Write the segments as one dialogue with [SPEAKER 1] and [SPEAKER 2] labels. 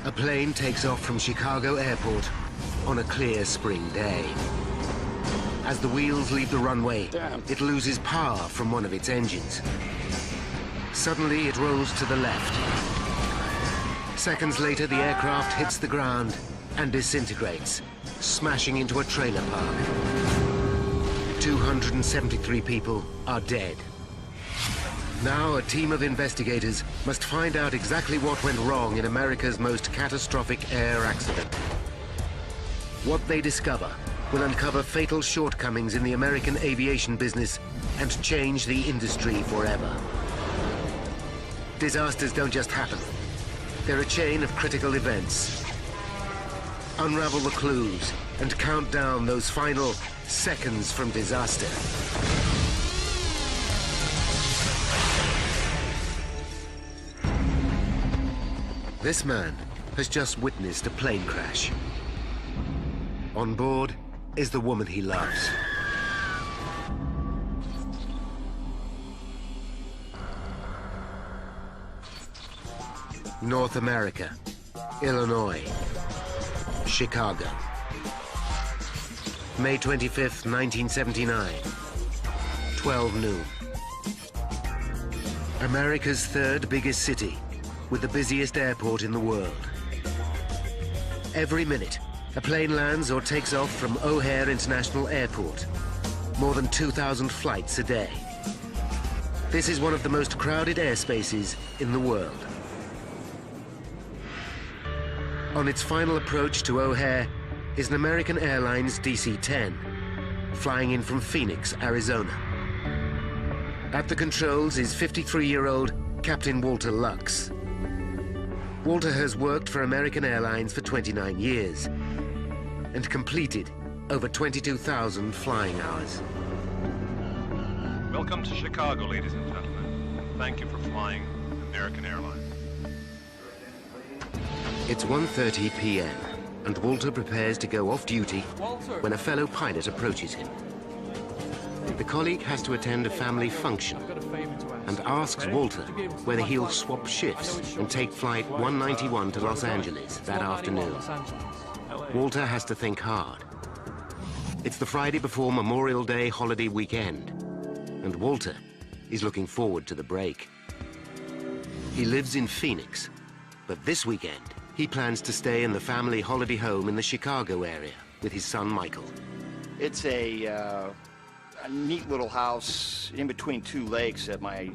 [SPEAKER 1] A plane takes off from Chicago Airport on a clear spring day. As the wheels leave the runway, it loses power from one of its engines. Suddenly, it rolls to the left. Seconds later, the aircraft hits the ground and disintegrates, smashing into a trailer park. 273 people are dead. Now, a team of investigators must find out exactly what went wrong in America's most catastrophic air accident. What they discover will uncover fatal shortcomings in the American aviation business and change the industry forever. Disasters don't just happen. They're a chain of critical events. Unravel the clues and count down those final seconds from disaster. This man has just witnessed a plane crash. On board is the woman he loves. North America, Illinois, Chicago. May 25th, 1979, 12 noon. America's third biggest city, with the busiest airport in the world. Every minute, a plane lands or takes off from O'Hare International Airport. More than 2,000 flights a day. This is one of the most crowded airspaces in the world. On its final approach to O'Hare is an American Airlines DC-10, flying in from Phoenix, Arizona. At the controls is 53-year-old Captain Walter Lux. Walter has worked for American Airlines for 29 years and completed over 22,000 flying hours.
[SPEAKER 2] Welcome to Chicago, ladies and gentlemen. Thank you for flying American Airlines.
[SPEAKER 1] It's 1:30 p.m. and Walter prepares to go off duty when a fellow pilot approaches him. The colleague has to attend a family function and asks Walter whether he'll swap shifts and take flight 191 to Los Angeles that afternoon. Walter has to think hard. It's the Friday before Memorial Day holiday weekend, and Walter is looking forward to the break. He lives in Phoenix, but this weekend he plans to stay in the family holiday home in the Chicago area with his son Michael.
[SPEAKER 3] It's a neat little house in between two lakes that my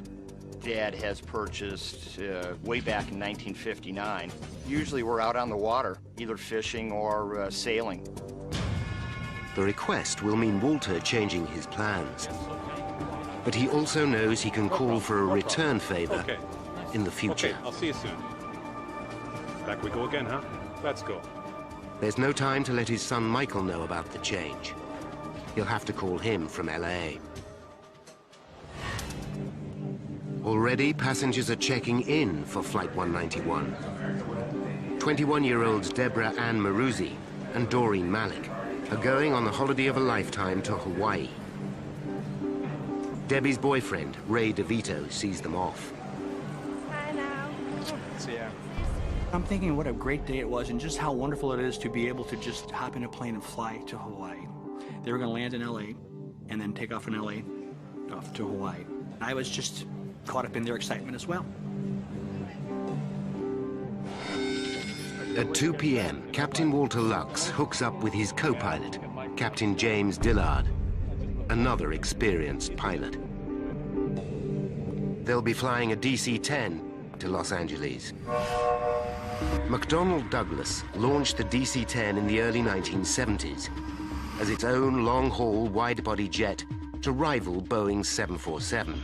[SPEAKER 3] dad has purchased way back in 1959. Usually we're out on the water, either fishing or sailing.
[SPEAKER 1] The request will mean Walter changing his plans. But he also knows he can call for a return favor in the future.
[SPEAKER 2] Okay, I'll see you soon. Back we go again, huh? Let's go.
[SPEAKER 1] There's no time to let his son Michael know about the change. He'll have to call him from LA. Already, passengers are checking in for Flight 191. 21-year-olds Deborah Ann Maruzzi and Doreen Malik are going on the holiday of a lifetime to Hawaii. Debbie's boyfriend, Ray DeVito, sees them off.
[SPEAKER 4] Hi now.
[SPEAKER 5] See ya. I'm thinking what a great day it was and just how wonderful it is to be able to just hop in a plane and fly to Hawaii. They were going to land in LA and then take off in LA off to Hawaii. I was just caught up in their excitement as well.
[SPEAKER 1] At 2 p.m., Captain Walter Lux hooks up with his co-pilot, Captain James Dillard, another experienced pilot. They'll be flying a DC-10 to Los Angeles. McDonnell Douglas launched the DC-10 in the early 1970s as its own long-haul wide-body jet to rival Boeing's 747.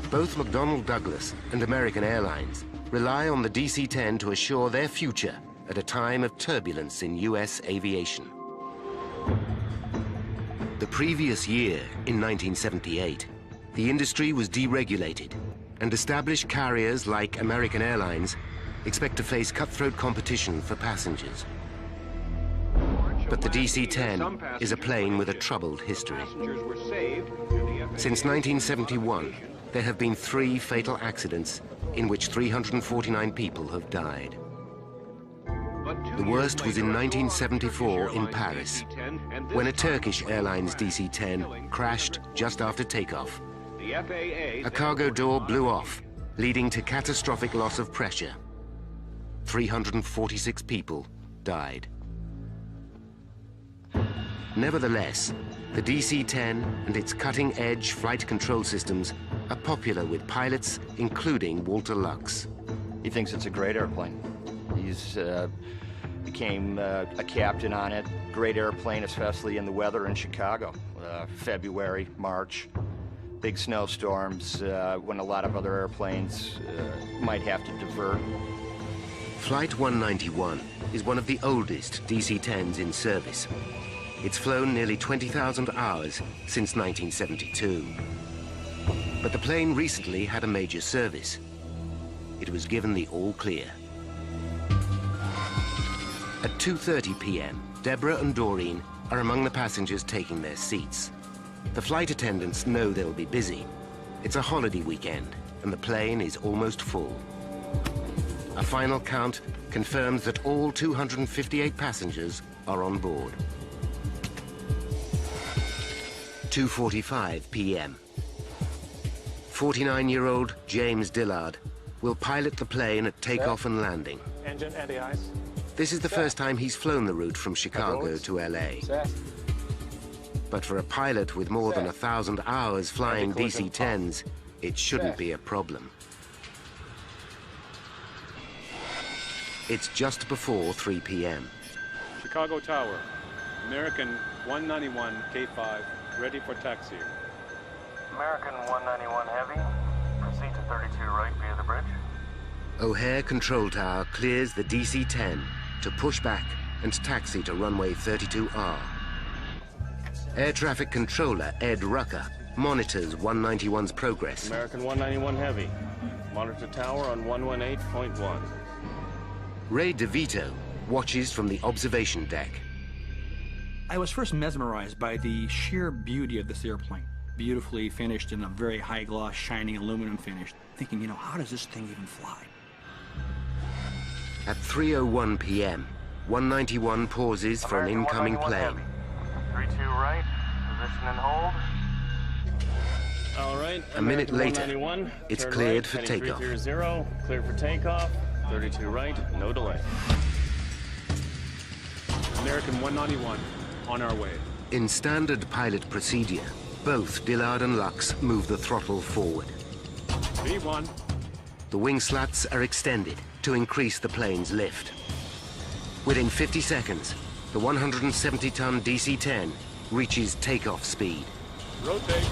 [SPEAKER 1] Both McDonnell Douglas and American Airlines rely on the DC-10 to assure their future at a time of turbulence in U.S. aviation. The previous year, in 1978, the industry was deregulated, and established carriers like American Airlines expect to face cutthroat competition for passengers. But the DC-10 is a plane with a troubled history. Since 1971, there have been 3 fatal accidents in which 349 people have died. The worst was in 1974 in Paris, when a Turkish Airlines DC-10 crashed just after takeoff. A cargo door blew off, leading to catastrophic loss of pressure. 346 people died. Nevertheless, the DC-10 and its cutting-edge flight control systems are popular with pilots, including Walter Lux.
[SPEAKER 3] He thinks it's a great airplane. He's became a captain on it. Great airplane, especially in the weather in Chicago. February, March, big snowstorms, when a lot of other airplanes might have to divert.
[SPEAKER 1] Flight 191 is one of the oldest DC-10s in service. It's flown nearly 20,000 hours since 1972. But the plane recently had a major service. It was given the all clear. At 2:30 p.m., Deborah and Doreen are among the passengers taking their seats. The flight attendants know they'll be busy. It's a holiday weekend, and the plane is almost full. A final count confirms that all 258 passengers are on board. 2:45 p.m. 49-year-old James Dillard will pilot the plane at takeoff and landing.
[SPEAKER 6] Engine anti-ice.
[SPEAKER 1] This is the first time he's flown the route from Chicago to LA. But for a pilot with more than 1,000 hours flying DC-10s, it shouldn't be a problem. It's just before 3 p.m.
[SPEAKER 2] Chicago Tower, American 191 K5, ready for taxi.
[SPEAKER 7] American 191 Heavy, proceed to 32 right via the bridge.
[SPEAKER 1] O'Hare Control Tower clears the DC-10 to push back and taxi to runway 32R. Air traffic controller Ed Rucker monitors 191's progress.
[SPEAKER 7] American 191 Heavy, monitor tower on 118.1.
[SPEAKER 1] Ray DeVito watches from the observation deck.
[SPEAKER 5] I was first mesmerized by the sheer beauty of this airplane. Beautifully finished in a very high gloss, shining aluminum finish. Thinking, how does this thing even fly?
[SPEAKER 1] At 3:01 p.m., 191 pauses for an incoming plane.
[SPEAKER 7] 32 right, position and hold.
[SPEAKER 6] All right.
[SPEAKER 1] A minute later, it's cleared for
[SPEAKER 7] heading
[SPEAKER 1] takeoff.
[SPEAKER 7] 330, cleared for takeoff. 32 right, no delay.
[SPEAKER 2] American 191, on our way.
[SPEAKER 1] In standard pilot procedure, both Dillard and Lux move the throttle forward.
[SPEAKER 2] V1.
[SPEAKER 1] The wing slats are extended to increase the plane's lift. Within 50 seconds, the 170-ton DC-10 reaches takeoff speed.
[SPEAKER 2] Rotate.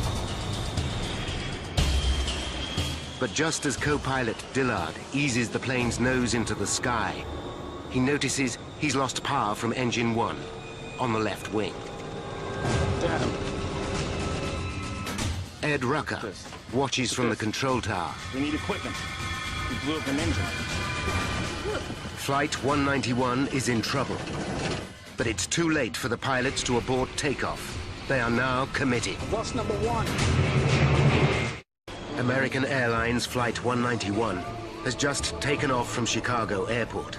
[SPEAKER 1] But just as co-pilot Dillard eases the plane's nose into the sky, he notices he's lost power from engine 1 on the left wing.
[SPEAKER 6] Damn.
[SPEAKER 1] Ed Rucker watches from the control tower.
[SPEAKER 6] We need equipment. We blew up an engine.
[SPEAKER 1] Flight 191 is in trouble. But it's too late for the pilots to abort takeoff. They are now committed.
[SPEAKER 5] Loss number 1.
[SPEAKER 1] American Airlines Flight 191 has just taken off from Chicago Airport.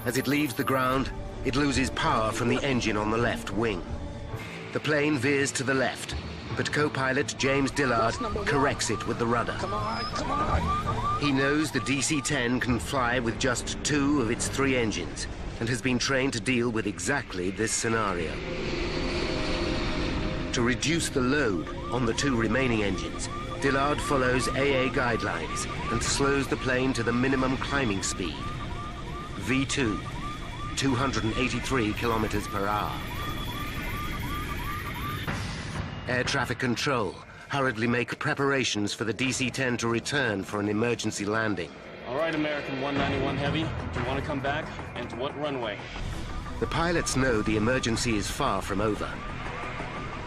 [SPEAKER 1] As it leaves the ground, it loses power from the engine on the left wing. The plane veers to the left, but co-pilot James Dillard corrects it with the rudder.
[SPEAKER 5] Come on, come on.
[SPEAKER 1] He knows the DC-10 can fly with just 2 of its 3 engines and has been trained to deal with exactly this scenario. To reduce the load on the 2 remaining engines, Dillard follows AA guidelines and slows the plane to the minimum climbing speed, V2, 283 kilometers per hour. Air traffic control hurriedly make preparations for the DC-10 to return for an emergency landing.
[SPEAKER 7] All right, American 191 Heavy, do you want to come back? And to what runway?
[SPEAKER 1] The pilots know the emergency is far from over,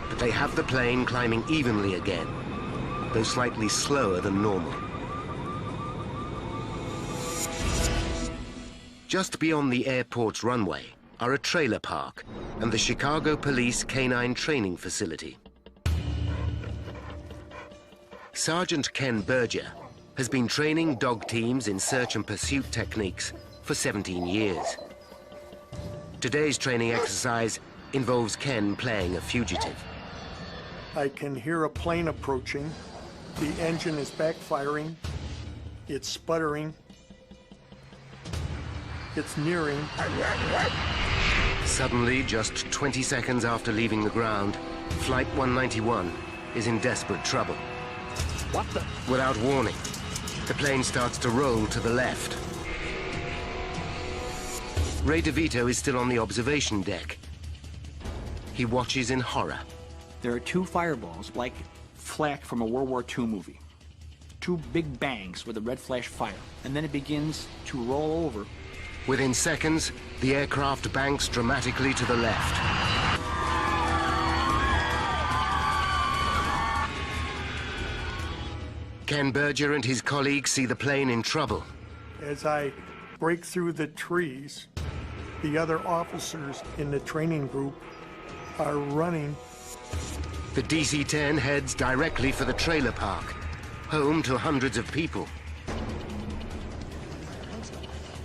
[SPEAKER 1] but they have the plane climbing evenly again, though slightly slower than normal. Just beyond the airport's runway are a trailer park and the Chicago Police Canine Training Facility. Sergeant Ken Berger has been training dog teams in search and pursuit techniques for 17 years. Today's training exercise involves Ken playing a fugitive.
[SPEAKER 8] I can hear a plane approaching. The engine is backfiring. It's sputtering. It's nearing.
[SPEAKER 1] Suddenly, just 20 seconds after leaving the ground, Flight 191 is in desperate trouble.
[SPEAKER 5] What the?
[SPEAKER 1] Without warning, the plane starts to roll to the left. Ray DeVito is still on the observation deck. He watches in horror.
[SPEAKER 5] There are two fireballs, like flak from a World War II movie. Two big bangs with a red flash fire, and then it begins to roll over.
[SPEAKER 1] Within seconds, the aircraft banks dramatically to the left. Ken Berger and his colleagues see the plane in trouble.
[SPEAKER 8] As I break through the trees, the other officers in the training group are running.
[SPEAKER 1] The DC-10 heads directly for the trailer park, home to hundreds of people.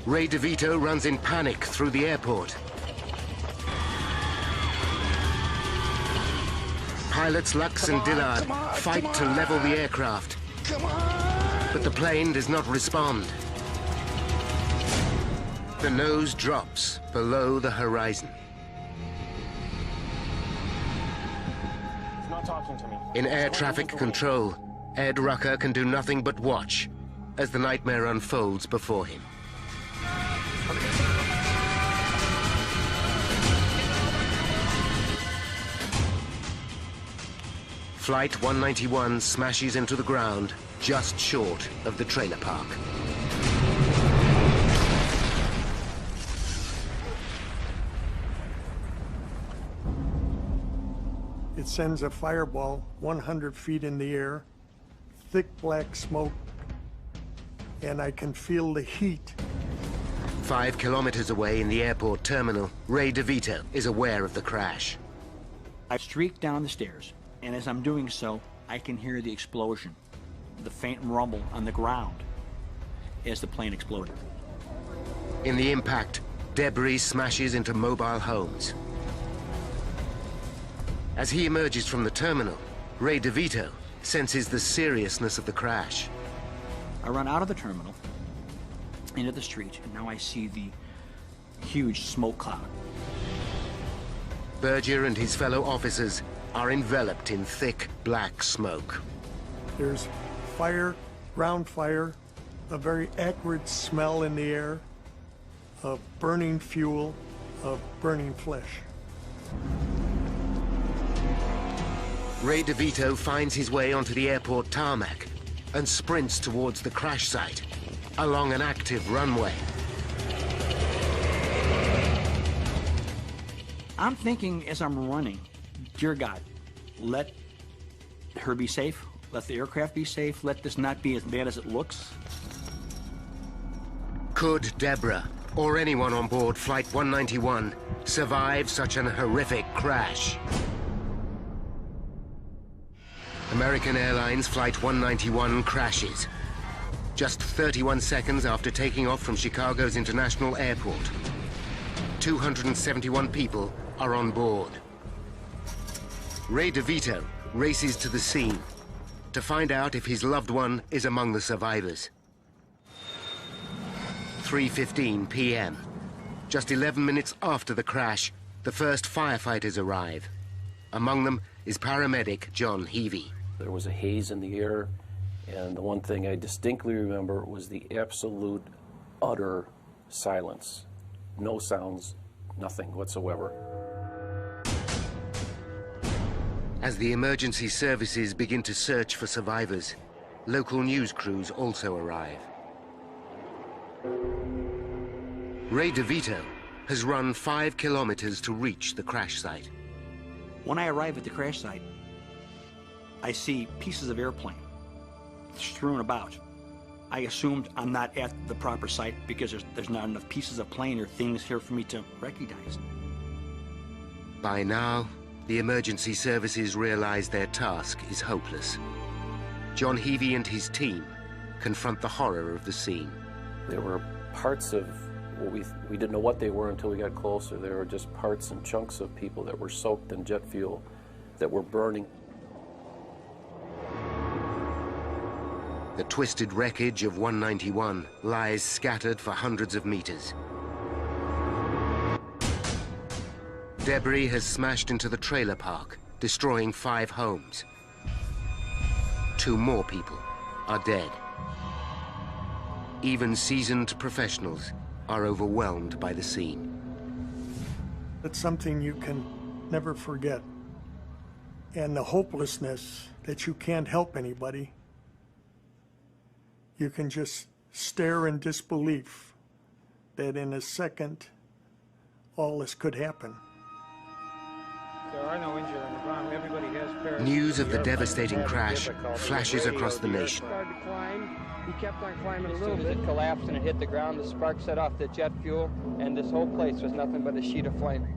[SPEAKER 1] Ray DeVito runs in panic through the airport. Pilots Lux and Dillard fight to level the aircraft. But the plane does not respond. The nose drops below the horizon.
[SPEAKER 6] He's not talking to me.
[SPEAKER 1] In air traffic control, Ed Rucker can do nothing but watch as the nightmare unfolds before him. Flight 191 smashes into the ground just short of the trailer park.
[SPEAKER 8] It sends a fireball 100 feet in the air, thick black smoke, and I can feel the heat.
[SPEAKER 1] 5 kilometers away in the airport terminal, Ray DeVito is aware of the crash.
[SPEAKER 5] I streak down the stairs, and as I'm doing so, I can hear the explosion, the faint rumble on the ground as the plane exploded.
[SPEAKER 1] In the impact, debris smashes into mobile homes. As he emerges from the terminal, Ray DeVito senses the seriousness of the crash.
[SPEAKER 5] I run out of the terminal, into the street, and now I see the huge smoke cloud.
[SPEAKER 1] Berger and his fellow officers are enveloped in thick black smoke.
[SPEAKER 8] There's fire, ground fire, a very acrid smell in the air of burning fuel, of burning flesh.
[SPEAKER 1] Ray DeVito finds his way onto the airport tarmac and sprints towards the crash site, along an active runway.
[SPEAKER 5] I'm thinking as I'm running, dear God, let her be safe, let the aircraft be safe, let this not be as bad as it looks.
[SPEAKER 1] Could Deborah, or anyone on board Flight 191, survive such an horrific crash? American Airlines Flight 191 crashes. Just 31 seconds after taking off from Chicago's International Airport. 271 people are on board. Ray DeVito races to the scene to find out if his loved one is among the survivors. 3:15 p.m. Just 11 minutes after the crash, the first firefighters arrive. Among them is paramedic John Heavey.
[SPEAKER 9] There was a haze in the air, and the one thing I distinctly remember was the absolute, utter silence. No sounds, nothing whatsoever.
[SPEAKER 1] As the emergency services begin to search for survivors, local news crews also arrive. Ray DeVito has run 5 kilometers to reach the crash site.
[SPEAKER 5] When I arrive at the crash site, I see pieces of airplane strewn about. I assumed I'm not at the proper site because there's not enough pieces of plane or things here for me to recognize.
[SPEAKER 1] By now, the emergency services realize their task is hopeless. John Heavey and his team confront the horror of the scene.
[SPEAKER 9] There were parts of We didn't know what they were until we got closer. They were just parts and chunks of people that were soaked in jet fuel that were burning.
[SPEAKER 1] The twisted wreckage of 191 lies scattered for hundreds of meters. Debris has smashed into the trailer park, destroying 5 homes. 2 more people are dead. Even seasoned professionals are overwhelmed by the scene.
[SPEAKER 8] It's something you can never forget. And the hopelessness that you can't help anybody. You can just stare in disbelief that in a second, all this could happen.
[SPEAKER 10] There are no injured on the ground. Everybody has parachutes.
[SPEAKER 1] News of the devastating crash flashes across the nation.
[SPEAKER 10] He kept on climbing a
[SPEAKER 11] As
[SPEAKER 10] little
[SPEAKER 11] soon as
[SPEAKER 10] bit.
[SPEAKER 11] it collapsed and it hit the ground, the spark set off the jet fuel, and this whole place was nothing but a sheet of flame.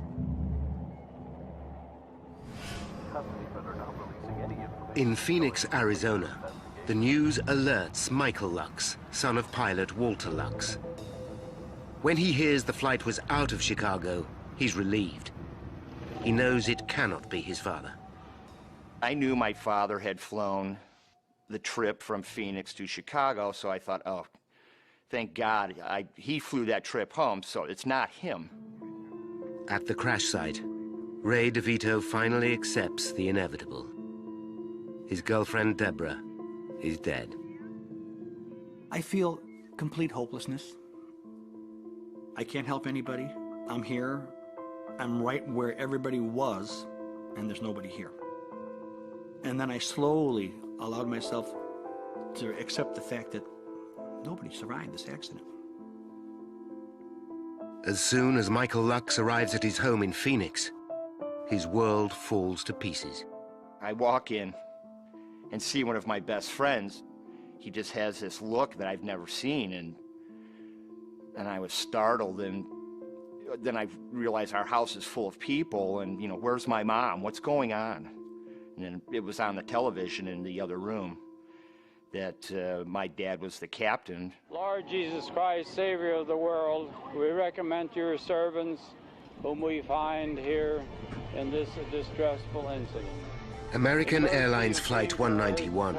[SPEAKER 1] In Phoenix, Arizona, the news alerts Michael Lux, son of pilot Walter Lux. When he hears the flight was out of Chicago, he's relieved. He knows it cannot be his father.
[SPEAKER 3] I knew my father had flown the trip from Phoenix to Chicago, so I thought, oh, thank God he flew that trip home, so it's not him.
[SPEAKER 1] At the crash site, Ray DeVito finally accepts the inevitable. His girlfriend, Deborah, is dead.
[SPEAKER 5] I feel complete hopelessness. I can't help anybody. I'm here. I'm right where everybody was, and there's nobody here. And then I slowly allowed myself to accept the fact that nobody survived this accident.
[SPEAKER 1] As soon as Michael Lux arrives at his home in Phoenix, his world falls to pieces.
[SPEAKER 3] I walk in and see one of my best friends. He just has this look that I've never seen, and I was startled, and then I realized our house is full of people, and, you know, where's my mom? What's going on? And then it was on the television in the other room that my dad was the captain.
[SPEAKER 10] Lord Jesus Christ, Savior of the world, we recommend to your servants whom we find here in this distressful incident.
[SPEAKER 1] American Airlines Flight 191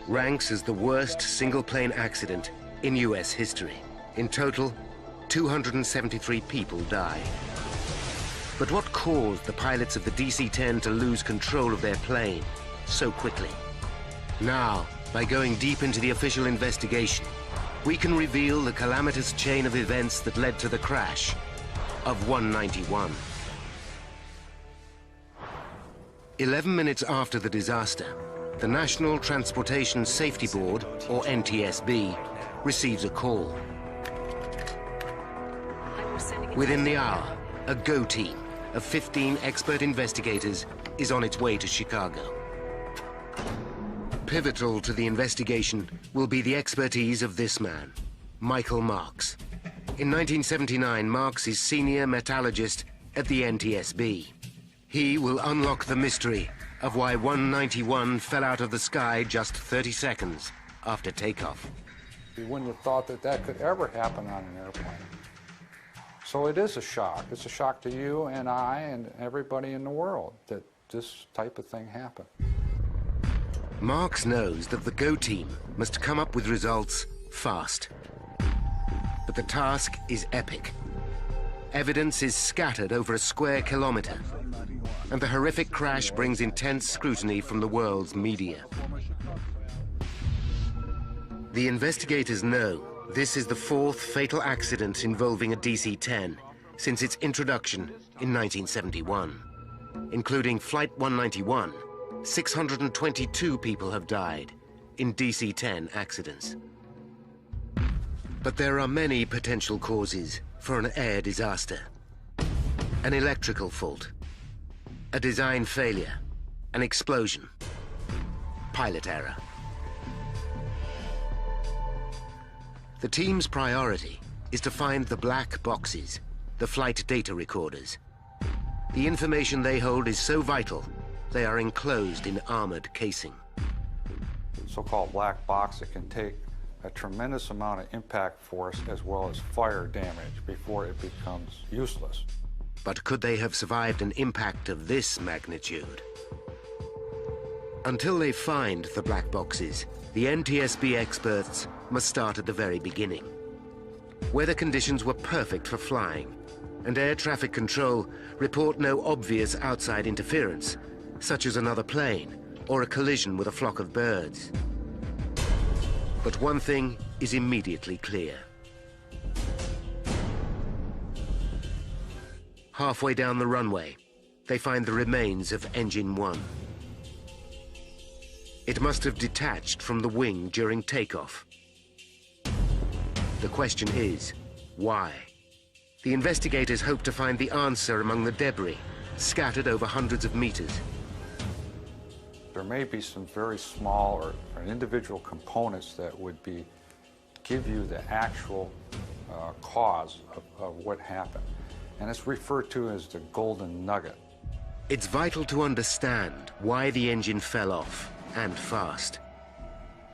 [SPEAKER 1] ranks as the worst single-plane accident in U.S. history. In total, 273 people died. But what caused the pilots of the DC-10 to lose control of their plane so quickly? Now, by going deep into the official investigation, we can reveal the calamitous chain of events that led to the crash of 191. 11 minutes after the disaster, the National Transportation Safety Board, or NTSB, receives a call. Within the hour, a GO team of 15 expert investigators is on its way to Chicago. Pivotal to the investigation will be the expertise of this man, Michael Marks. In 1979, Marks is senior metallurgist at the NTSB. He will unlock the mystery of why 191 fell out of the sky just 30 seconds after takeoff.
[SPEAKER 12] You wouldn't have thought that that could ever happen on an airplane. So it is a shock. It's a shock to you and I and everybody in the world that this type of thing happened.
[SPEAKER 1] Marks knows that the GO team must come up with results fast. But the task is epic. Evidence is scattered over a square kilometer, and the horrific crash brings intense scrutiny from the world's media. The investigators know this is the 4th fatal accident involving a DC-10 since its introduction in 1971. Including Flight 191, 622 people have died in DC-10 accidents. But there are many potential causes for an air disaster. An electrical fault, a design failure, an explosion, pilot error. The team's priority is to find the black boxes, the flight data recorders. The information they hold is so vital, they are enclosed in armored casing.
[SPEAKER 12] So-called black box that can take a tremendous amount of impact force as well as fire damage before it becomes useless.
[SPEAKER 1] But could they have survived an impact of this magnitude? Until they find the black boxes, the NTSB experts must start at the very beginning. Weather conditions were perfect for flying, and air traffic control report no obvious outside interference, such as another plane or a collision with a flock of birds. But one thing is immediately clear. Halfway down the runway, they find the remains of Engine 1. It must have detached from the wing during takeoff. The question is, why? The investigators hope to find the answer among the debris, scattered over hundreds of meters.
[SPEAKER 12] There may be some very small or individual components that would give you the actual cause of what happened. And it's referred to as the golden nugget.
[SPEAKER 1] It's vital to understand why the engine fell off, and fast.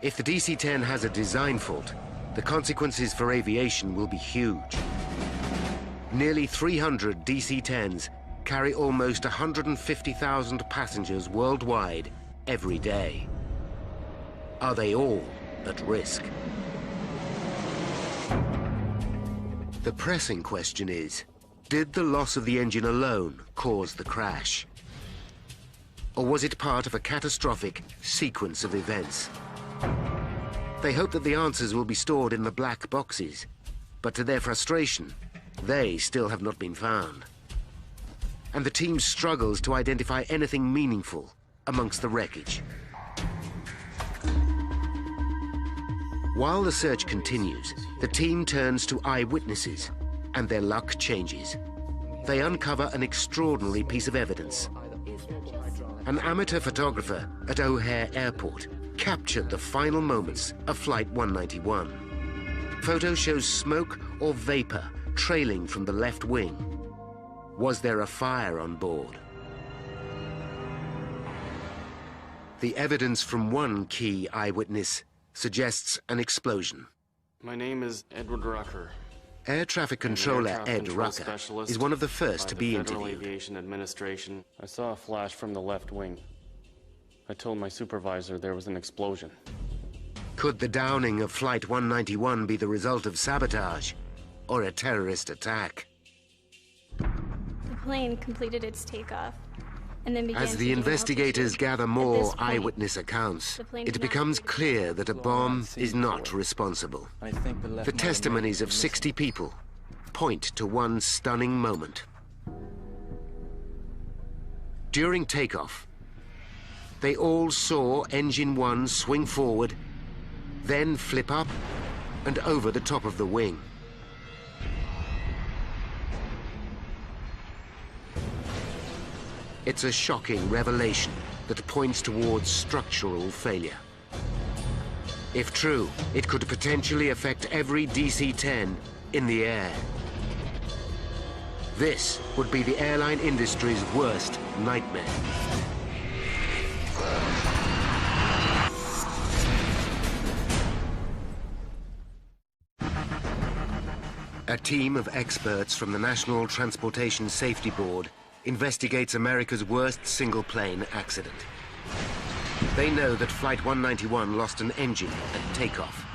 [SPEAKER 1] If the DC-10 has a design fault, the consequences for aviation will be huge. Nearly 300 DC-10s carry almost 150,000 passengers worldwide every day. Are they all at risk? The pressing question is, did the loss of the engine alone cause the crash? Or was it part of a catastrophic sequence of events? They hope that the answers will be stored in the black boxes, but to their frustration, they still have not been found. And the team struggles to identify anything meaningful amongst the wreckage. While the search continues, the team turns to eyewitnesses, and their luck changes. They uncover an extraordinary piece of evidence. An amateur photographer at O'Hare Airport captured the final moments of Flight 191. Photo shows smoke or vapor trailing from the left wing. Was there a fire on board? The evidence from one key eyewitness suggests an explosion.
[SPEAKER 13] My name is Edward Rucker.
[SPEAKER 1] Air traffic controller Ed Rucker is one of the first to be
[SPEAKER 13] Federal
[SPEAKER 1] interviewed.
[SPEAKER 13] Aviation Administration. I saw a flash from the left wing. I told my supervisor there was an explosion.
[SPEAKER 1] Could the downing of Flight 191 be the result of sabotage or a terrorist attack?
[SPEAKER 4] The plane completed its takeoff and then began
[SPEAKER 1] As the investigators gather more eyewitness accounts, it becomes clear that a bomb is not responsible. The testimonies of 60 people point to one stunning moment. During takeoff, they all saw Engine 1 swing forward, then flip up and over the top of the wing. It's a shocking revelation that points towards structural failure. If true, it could potentially affect every DC-10 in the air. This would be the airline industry's worst nightmare. A team of experts from the National Transportation Safety Board investigates America's worst single-plane accident. They know that Flight 191 lost an engine at takeoff.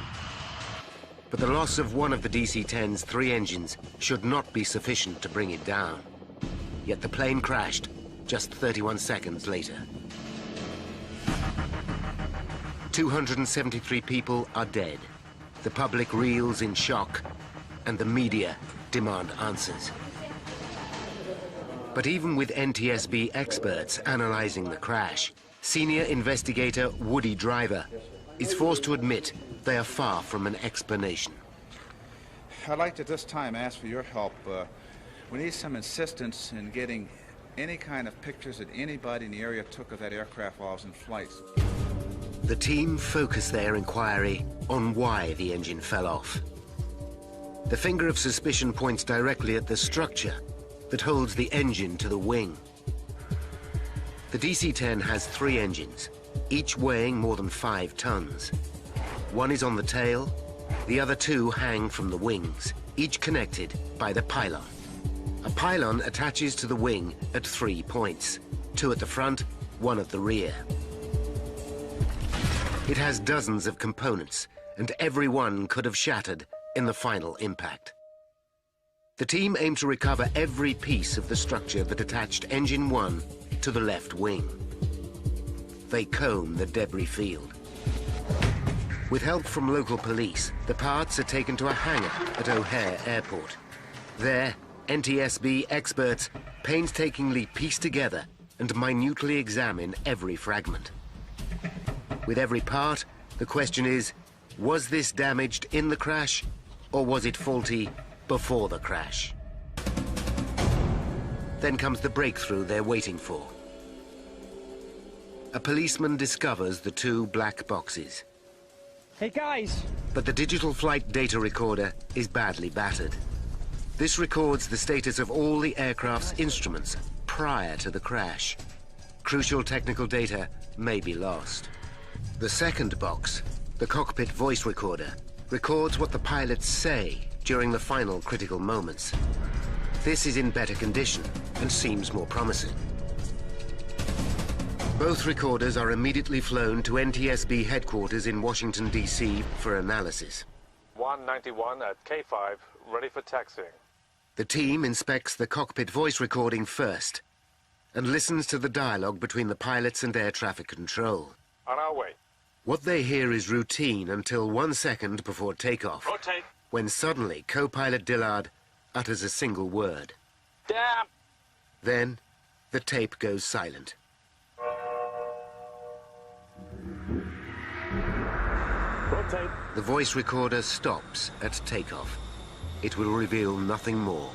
[SPEAKER 1] But the loss of one of the DC-10's 3 engines should not be sufficient to bring it down. Yet the plane crashed just 31 seconds later. 273 people are dead. The public reels in shock, and the media demand answers. But even with NTSB experts analyzing the crash, senior investigator Woody Driver is forced to admit they are far from an explanation.
[SPEAKER 14] I'd like to this time ask for your help. We need some insistence in getting any kind of pictures that anybody in the area took of that aircraft while it was in flight.
[SPEAKER 1] The team focus their inquiry on why the engine fell off. The finger of suspicion points directly at the structure that holds the engine to the wing. The DC-10 has 3 engines, each weighing more than 5 tons. One is on the tail, The other two hang from the wings, each connected by the pylon. A pylon attaches to the wing at 3 points, 2 at the front, 1 at the rear. It has dozens of components, and every one could have shattered in the final impact. The team aimed to recover every piece of the structure that attached Engine 1 to the left wing. They comb the debris field. With help from local police, the parts are taken to a hangar at O'Hare Airport. There, NTSB experts painstakingly piece together and minutely examine every fragment. With every part, the question is, was this damaged in the crash, or was it faulty before the crash? Then comes the breakthrough they're waiting for. A policeman discovers the 2 black boxes.
[SPEAKER 11] Hey guys!
[SPEAKER 1] But the digital flight data recorder is badly battered. This records the status of all the aircraft's instruments prior to the crash. Crucial technical data may be lost. The second box, the cockpit voice recorder, records what the pilots say during the final critical moments. This is in better condition and seems more promising. Both recorders are immediately flown to NTSB headquarters in Washington, D.C. for analysis.
[SPEAKER 2] 191 at K5, ready for taxiing.
[SPEAKER 1] The team inspects the cockpit voice recording first and listens to the dialogue between the pilots and air traffic control.
[SPEAKER 2] On our way.
[SPEAKER 1] What they hear is routine until 1 second before takeoff.
[SPEAKER 2] Rotate.
[SPEAKER 1] When suddenly co-pilot Dillard utters a single word.
[SPEAKER 2] Damn!
[SPEAKER 1] Then the tape goes silent.
[SPEAKER 2] Rotate.
[SPEAKER 1] The voice recorder stops at takeoff. It will reveal nothing more.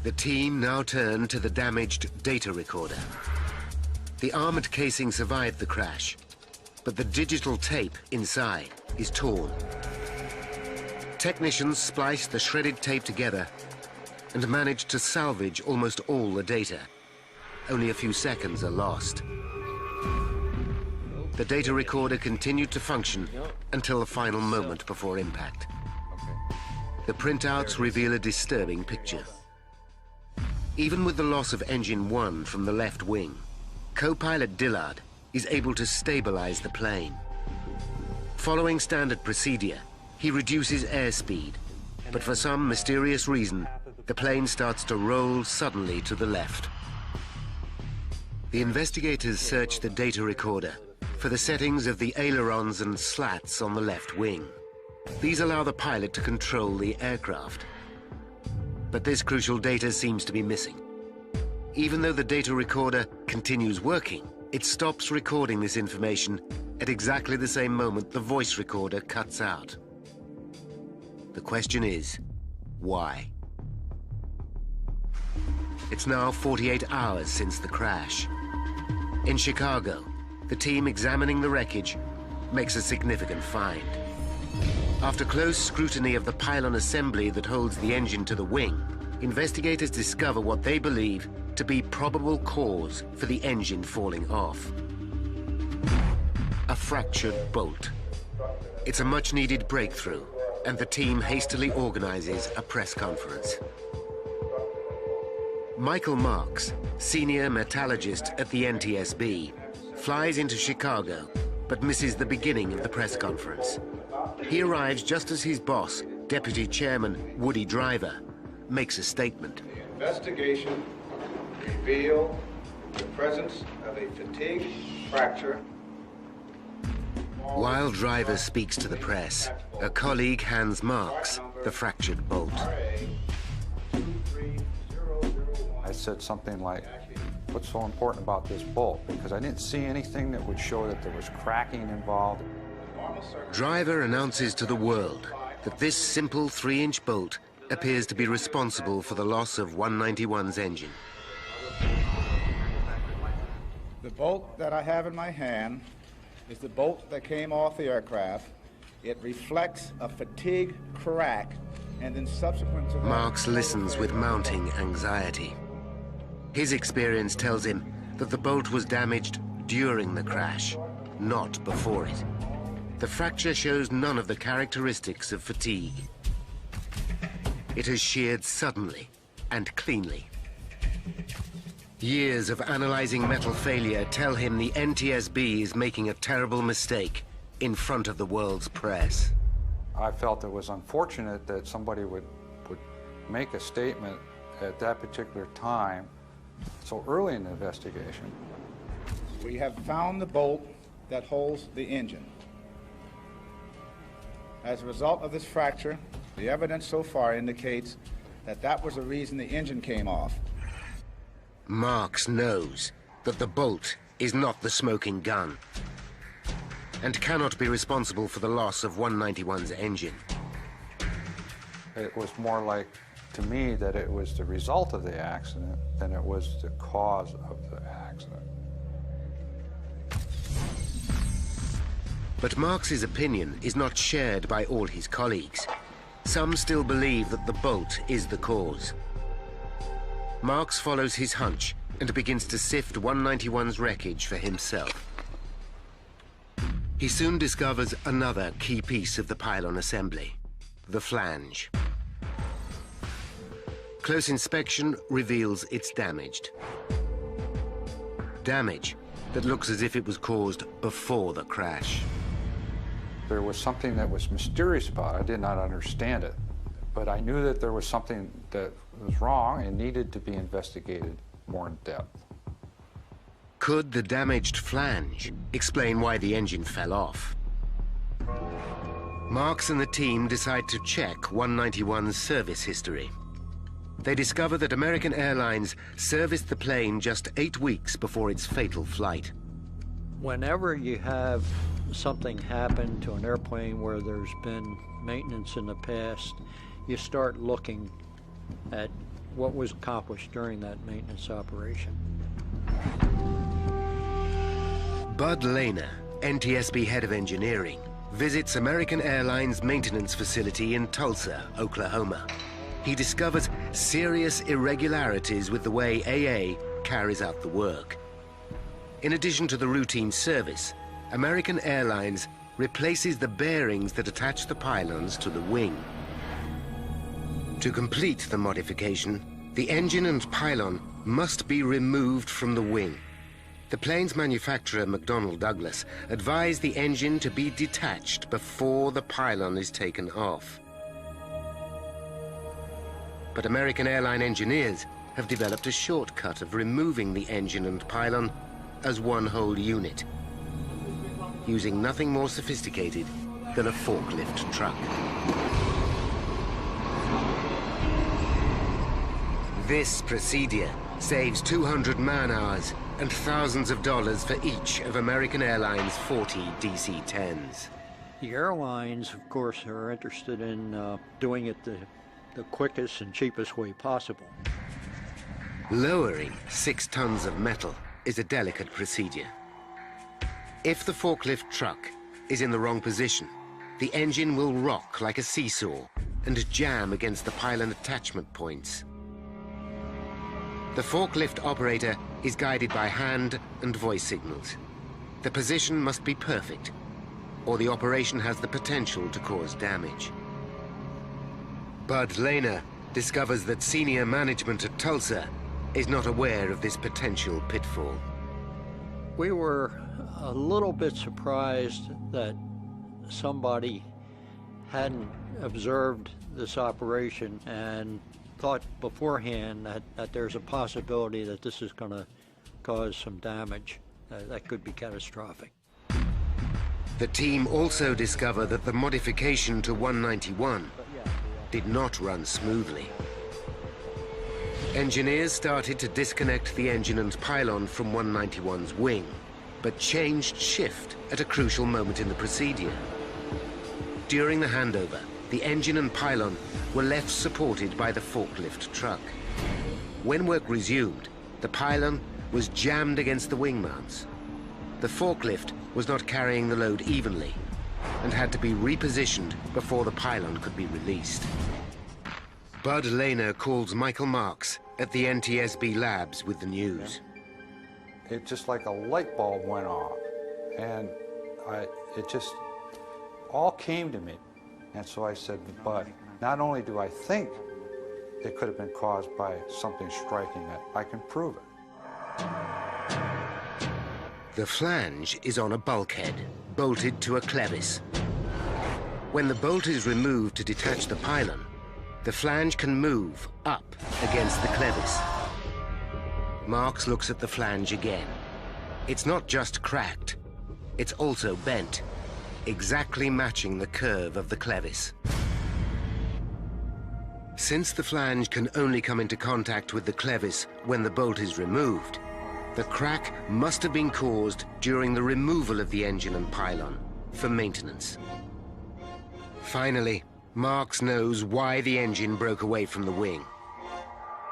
[SPEAKER 1] The team now turn to the damaged data recorder. The armored casing survived the crash, but the digital tape inside is torn. Technicians splice the shredded tape together and manage to salvage almost all the data. Only a few seconds are lost. The data recorder continued to function until the final moment before impact. The printouts reveal a disturbing picture. Even with the loss of Engine 1 from the left wing, co-pilot Dillard is able to stabilize the plane. Following standard procedure, he reduces airspeed, but for some mysterious reason, the plane starts to roll suddenly to the left. The investigators search the data recorder for the settings of the ailerons and slats on the left wing. These allow the pilot to control the aircraft. But this crucial data seems to be missing. Even though the data recorder continues working, it stops recording this information at exactly the same moment the voice recorder cuts out. The question is, why? It's now 48 hours since the crash. In Chicago, the team examining the wreckage makes a significant find. After close scrutiny of the pylon assembly that holds the engine to the wing, investigators discover what they believe to be probable cause for the engine falling off. A fractured bolt. It's a much-needed breakthrough, and the team hastily organizes a press conference. Michael Marks, senior metallurgist at the NTSB, flies into Chicago, but misses the beginning of the press conference. He arrives just as his boss, Deputy Chairman Woody Driver, makes a statement.
[SPEAKER 15] The investigation revealed the presence of a fatigue fracture.
[SPEAKER 1] While Driver speaks to the press, a colleague hands Marks the fractured bolt.
[SPEAKER 12] I said something like, what's so important about this bolt? Because I didn't see anything that would show that there was cracking involved.
[SPEAKER 1] Driver announces to the world that this simple 3-inch bolt appears to be responsible for the loss of 191's engine.
[SPEAKER 15] The bolt that I have in my hand is the bolt that came off the aircraft. It reflects a fatigue crack, and then subsequent to that...
[SPEAKER 1] Marks listens with mounting anxiety. His experience tells him that the bolt was damaged during the crash, not before it. The fracture shows none of the characteristics of fatigue. It has sheared suddenly and cleanly. Years of analyzing metal failure tell him the NTSB is making a terrible mistake in front of the world's press.
[SPEAKER 12] I felt it was unfortunate that somebody would make a statement at that particular time, so early in the investigation.
[SPEAKER 15] We have found the bolt that holds the engine. As a result of this fracture, the evidence so far indicates that that was the reason the engine came off.
[SPEAKER 1] Marks knows that the bolt is not the smoking gun and cannot be responsible for the loss of 191's engine.
[SPEAKER 12] It was more like, to me, that it was the result of the accident than it was the cause of the accident.
[SPEAKER 1] But Marks's opinion is not shared by all his colleagues. Some still believe that the bolt is the cause. Marks follows his hunch and begins to sift 191's wreckage for himself. He soon discovers another key piece of the pylon assembly, the flange. Close inspection reveals it's damaged. Damage that looks as if it was caused before the crash.
[SPEAKER 12] There was something that was mysterious about it. I did not understand it, but I knew that there was something that was wrong and needed to be investigated more in depth.
[SPEAKER 1] Could the damaged flange explain why the engine fell off? Marks and the team decide to check 191's service history. They discover that American Airlines serviced the plane just 8 weeks before its fatal flight.
[SPEAKER 16] Whenever you have something happen to an airplane where there's been maintenance in the past, you start looking at what was accomplished during that maintenance operation.
[SPEAKER 1] Bud Lehner, NTSB head of engineering, visits American Airlines maintenance facility in Tulsa, Oklahoma. He discovers serious irregularities with the way AA carries out the work. In addition to the routine service, American Airlines replaces the bearings that attach the pylons to the wing. To complete the modification, the engine and pylon must be removed from the wing. The plane's manufacturer, McDonnell Douglas, advised the engine to be detached before the pylon is taken off. But American airline engineers have developed a shortcut of removing the engine and pylon as one whole unit, using nothing more sophisticated than a forklift truck. This procedure saves 200 man-hours and thousands of dollars for each of American Airlines' 40 DC-10s.
[SPEAKER 16] The airlines, of course, are interested in doing it the quickest and cheapest way possible.
[SPEAKER 1] Lowering 6 tons of metal is a delicate procedure. If the forklift truck is in the wrong position, the engine will rock like a seesaw and jam against the pylon attachment points. The forklift operator is guided by hand and voice signals. The position must be perfect, or the operation has the potential to cause damage. Bud Lehner discovers that senior management at Tulsa is not aware of this potential pitfall.
[SPEAKER 16] We were a little bit surprised that somebody hadn't observed this operation and thought beforehand that there's a possibility that this is going to cause some damage that could be catastrophic.
[SPEAKER 1] The team also discover that the modification to 191 did not run smoothly. Engineers started to disconnect the engine and pylon from 191's wing, but changed shift at a crucial moment in the procedure. During the handover, the engine and pylon were left supported by the forklift truck. When work resumed, the pylon was jammed against the wing mounts. The forklift was not carrying the load evenly and had to be repositioned before the pylon could be released. Bud Lehner calls Michael Marks at the NTSB labs with the news.
[SPEAKER 12] it just like a light bulb went off. And it just all came to me. And so I said, but not only do I think it could have been caused by something striking it, I can prove it.
[SPEAKER 1] The flange is on a bulkhead, bolted to a clevis. When the bolt is removed to detach the pylon, the flange can move up against the clevis. Marks looks at the flange again. It's not just cracked, it's also bent, exactly matching the curve of the clevis. Since the flange can only come into contact with the clevis when the bolt is removed, the crack must have been caused during the removal of the engine and pylon for maintenance. Finally, Marks knows why the engine broke away from the wing.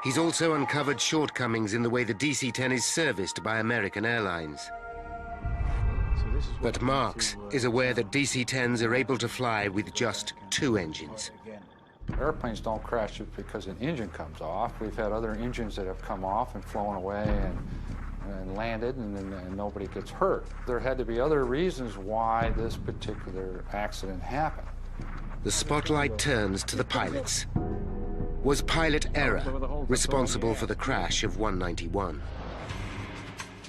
[SPEAKER 1] He's also uncovered shortcomings in the way the DC-10 is serviced by American Airlines. But Marks is aware that DC-10s are able to fly with just 2 engines.
[SPEAKER 12] Airplanes don't crash just because an engine comes off. We've had other engines that have come off and flown away and landed, and nobody gets hurt. There had to be other reasons why this particular accident happened.
[SPEAKER 1] The spotlight turns to the pilots. Was pilot error responsible for the crash of 191?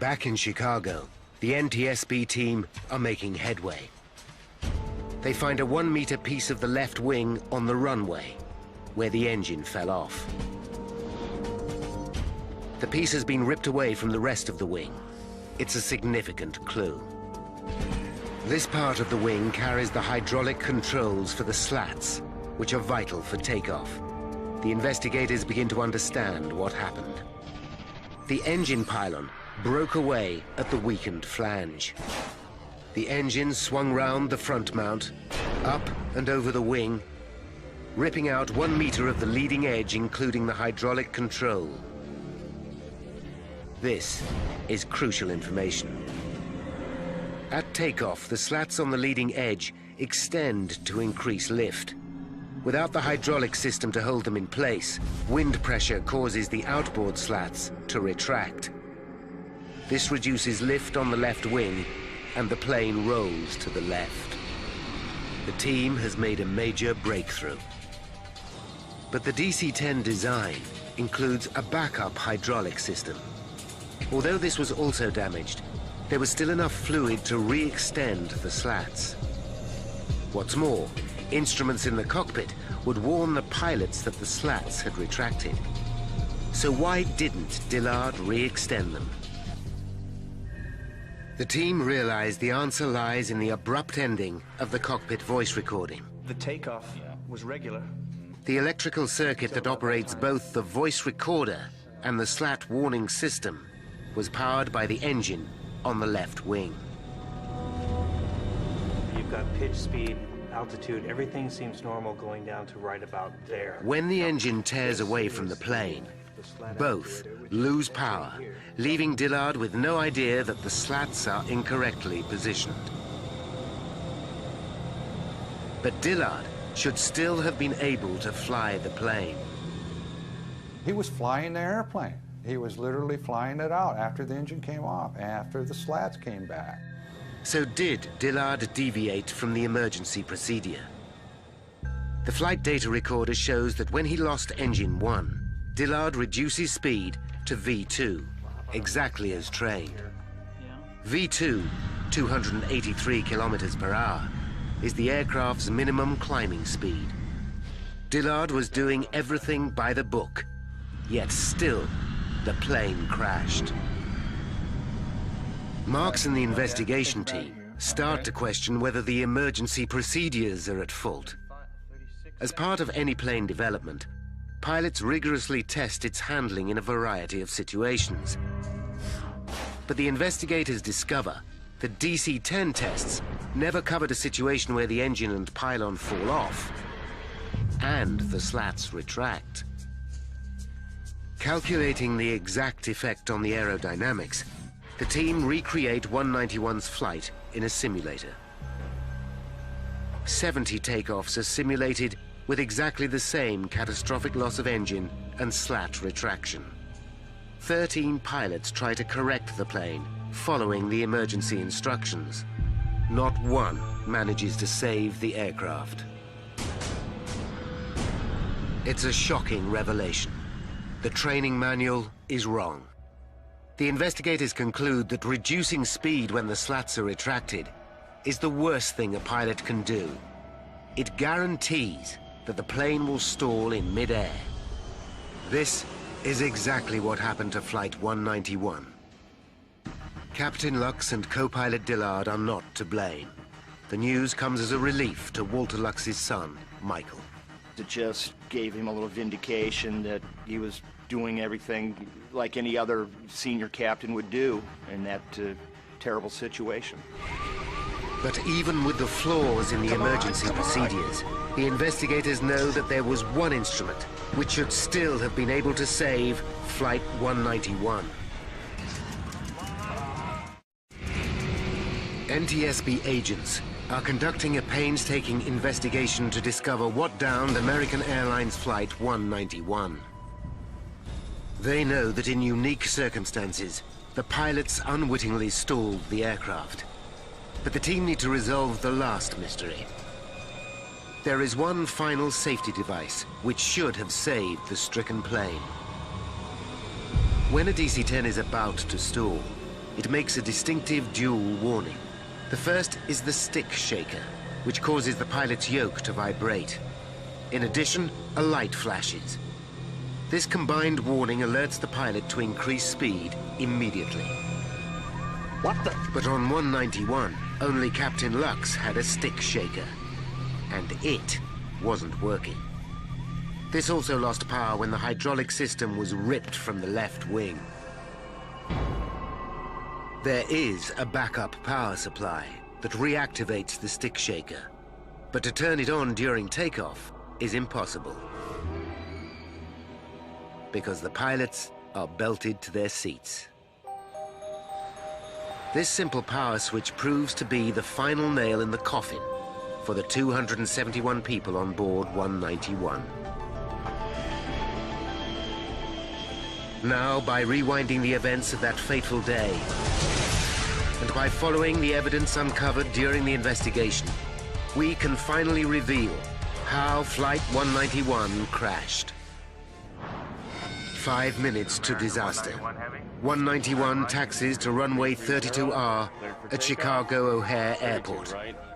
[SPEAKER 1] Back in Chicago, the NTSB team are making headway. They find a 1-meter piece of the left wing on the runway, where the engine fell off. The piece has been ripped away from the rest of the wing. It's a significant clue. This part of the wing carries the hydraulic controls for the slats, which are vital for takeoff. The investigators begin to understand what happened. The engine pylon broke away at the weakened flange. The engine swung round the front mount, up and over the wing, ripping out 1 meter of the leading edge, including the hydraulic control. This is crucial information. At takeoff, the slats on the leading edge extend to increase lift. Without the hydraulic system to hold them in place, wind pressure causes the outboard slats to retract. This reduces lift on the left wing, and the plane rolls to the left. The team has made a major breakthrough. But the DC-10 design includes a backup hydraulic system. Although this was also damaged, there was still enough fluid to re-extend the slats. What's more, instruments in the cockpit would warn the pilots that the slats had retracted. So why didn't Dillard re-extend them? The team realized the answer lies in the abrupt ending of the cockpit voice recording.
[SPEAKER 5] The takeoff was regular.
[SPEAKER 1] The electrical circuit that operates both the voice recorder and the slat warning system was powered by the engine on the left wing.
[SPEAKER 17] You've got pitch, speed, altitude, everything seems normal going down to right about there.
[SPEAKER 1] When the engine tears away from the plane, both lose power, leaving Dillard with no idea that the slats are incorrectly positioned. But Dillard should still have been able to fly the plane.
[SPEAKER 12] He was flying the airplane. He was literally flying it out after the engine came off, after the slats came back.
[SPEAKER 1] So did Dillard deviate from the emergency procedure? The flight data recorder shows that when he lost engine 1, Dillard reduces speed to V2, exactly as trained. V2, 283 kilometers per hour, is the aircraft's minimum climbing speed. Dillard was doing everything by the book, yet still the plane crashed. Marks and the investigation team start to question whether the emergency procedures are at fault. As part of any plane development, pilots rigorously test its handling in a variety of situations. But the investigators discover that DC-10 tests never covered a situation where the engine and pylon fall off and the slats retract. Calculating the exact effect on the aerodynamics, the team recreate 191's flight in a simulator. 70 takeoffs are simulated with exactly the same catastrophic loss of engine and slat retraction. 13 pilots try to correct the plane, following the emergency instructions. Not one manages to save the aircraft. It's a shocking revelation. The training manual is wrong. The investigators conclude that reducing speed when the slats are retracted is the worst thing a pilot can do. It guarantees that the plane will stall in mid-air. This is exactly what happened to Flight 191. Captain Lux and co-pilot Dillard are not to blame. The news comes as a relief to Walter Lux's son, Michael.
[SPEAKER 3] It just gave him a little vindication that he was doing everything like any other senior captain would do in that terrible situation.
[SPEAKER 1] But even with the flaws in the emergency procedures, the investigators know that there was one instrument which should still have been able to save Flight 191. NTSB agents are conducting a painstaking investigation to discover what downed American Airlines Flight 191. They know that in unique circumstances, the pilots unwittingly stalled the aircraft. But the team need to resolve the last mystery. There is one final safety device which should have saved the stricken plane. When a DC-10 is about to stall, it makes a distinctive dual warning. The first is the stick shaker, which causes the pilot's yoke to vibrate. In addition, a light flashes. This combined warning alerts the pilot to increase speed immediately.
[SPEAKER 6] What the?
[SPEAKER 1] But on 191, only Captain Lux had a stick shaker, and it wasn't working. This also lost power when the hydraulic system was ripped from the left wing. There is a backup power supply that reactivates the stick shaker, but to turn it on during takeoff is impossible, because the pilots are belted to their seats. This simple power switch proves to be the final nail in the coffin for the 271 people on board 191. Now, by rewinding the events of that fateful day, and by following the evidence uncovered during the investigation, we can finally reveal how Flight 191 crashed. 5 minutes to disaster. 191 taxis to runway 32R at Chicago O'Hare Airport,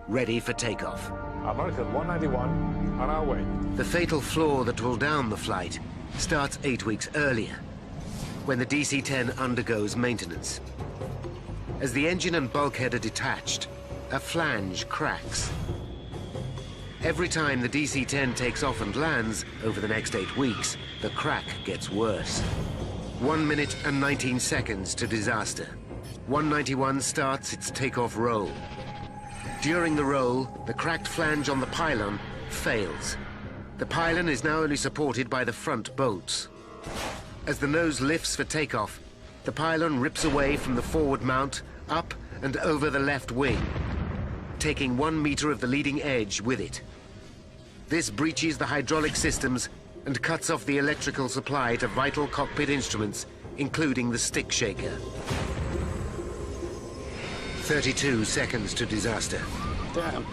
[SPEAKER 1] ready for takeoff.
[SPEAKER 6] American 191 on our way.
[SPEAKER 1] The fatal flaw that will down the flight starts 8 weeks earlier, when the DC-10 undergoes maintenance. As the engine and bulkhead are detached, a flange cracks. Every time the DC-10 takes off and lands over the next 8 weeks, the crack gets worse. 1 minute and 19 seconds to disaster. 191 starts its takeoff roll. During the roll, the cracked flange on the pylon fails. The pylon is now only supported by the front bolts. As the nose lifts for takeoff, the pylon rips away from the forward mount, up and over the left wing, taking 1 meter of the leading edge with it. This breaches the hydraulic systems and cuts off the electrical supply to vital cockpit instruments, including the stick shaker. 32 seconds to disaster.
[SPEAKER 6] Damn.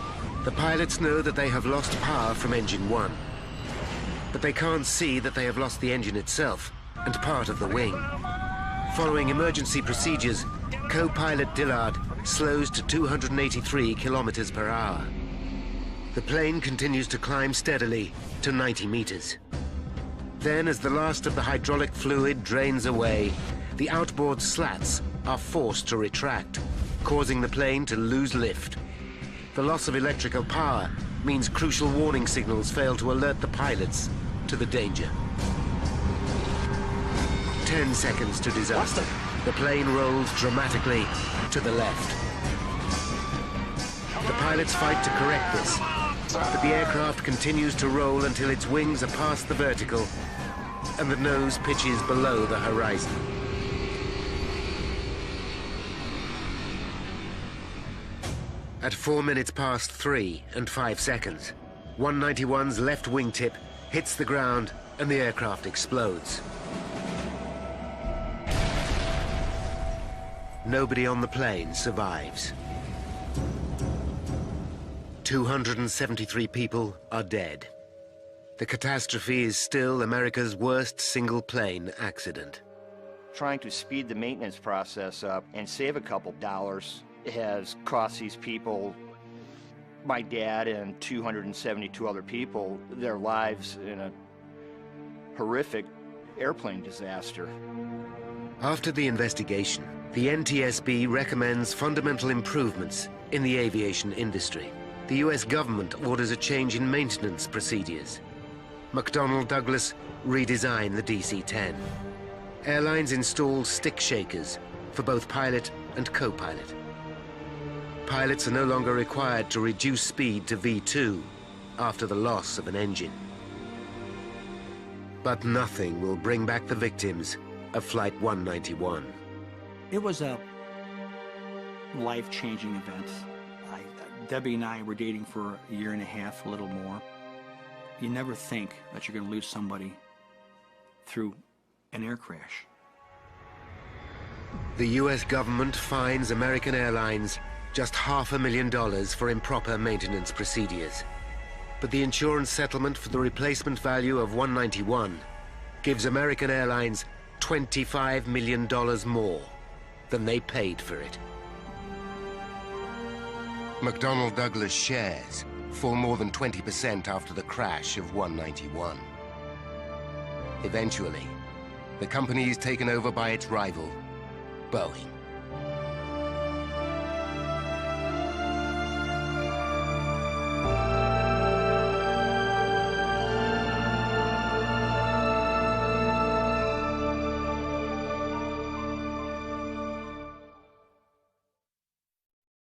[SPEAKER 1] The pilots know that they have lost power from engine 1, but they can't see that they have lost the engine itself and part of the wing. Following emergency procedures, co-pilot Dillard slows to 283 kilometers per hour. The plane continues to climb steadily to 90 meters. Then, as the last of the hydraulic fluid drains away, the outboard slats are forced to retract, causing the plane to lose lift. The loss of electrical power means crucial warning signals fail to alert the pilots to the danger. 10 seconds to disaster. The plane rolls dramatically to the left. The pilots fight to correct this, but the aircraft continues to roll until its wings are past the vertical and the nose pitches below the horizon. At 4 minutes past 3 and 5 seconds, 191's left wingtip hits the ground and the aircraft explodes. nobody on the plane survives. 273 people are dead. The catastrophe is still America's worst single-plane accident.
[SPEAKER 3] Trying to speed the maintenance process up and save a couple dollars has cost these people, my dad and 272 other people, their lives in a horrific airplane disaster.
[SPEAKER 1] After the investigation, the NTSB recommends fundamental improvements in the aviation industry. The US government orders a change in maintenance procedures. McDonnell Douglas redesigned the DC-10. Airlines install stick shakers for both pilot and co-pilot. Pilots are no longer required to reduce speed to V2 after the loss of an engine. But nothing will bring back the victims of Flight 191.
[SPEAKER 5] It was a life-changing event. Debbie and I were dating for a year and a half, a little more. You never think that you're going to lose somebody through an air crash.
[SPEAKER 1] The US government fines American Airlines just $500,000 for improper maintenance procedures. But the insurance settlement for the replacement value of 191 gives American Airlines $25 million more than they paid for it. McDonnell Douglas shares fall more than 20% after the crash of 191. Eventually, the company is taken over by its rival, Boeing.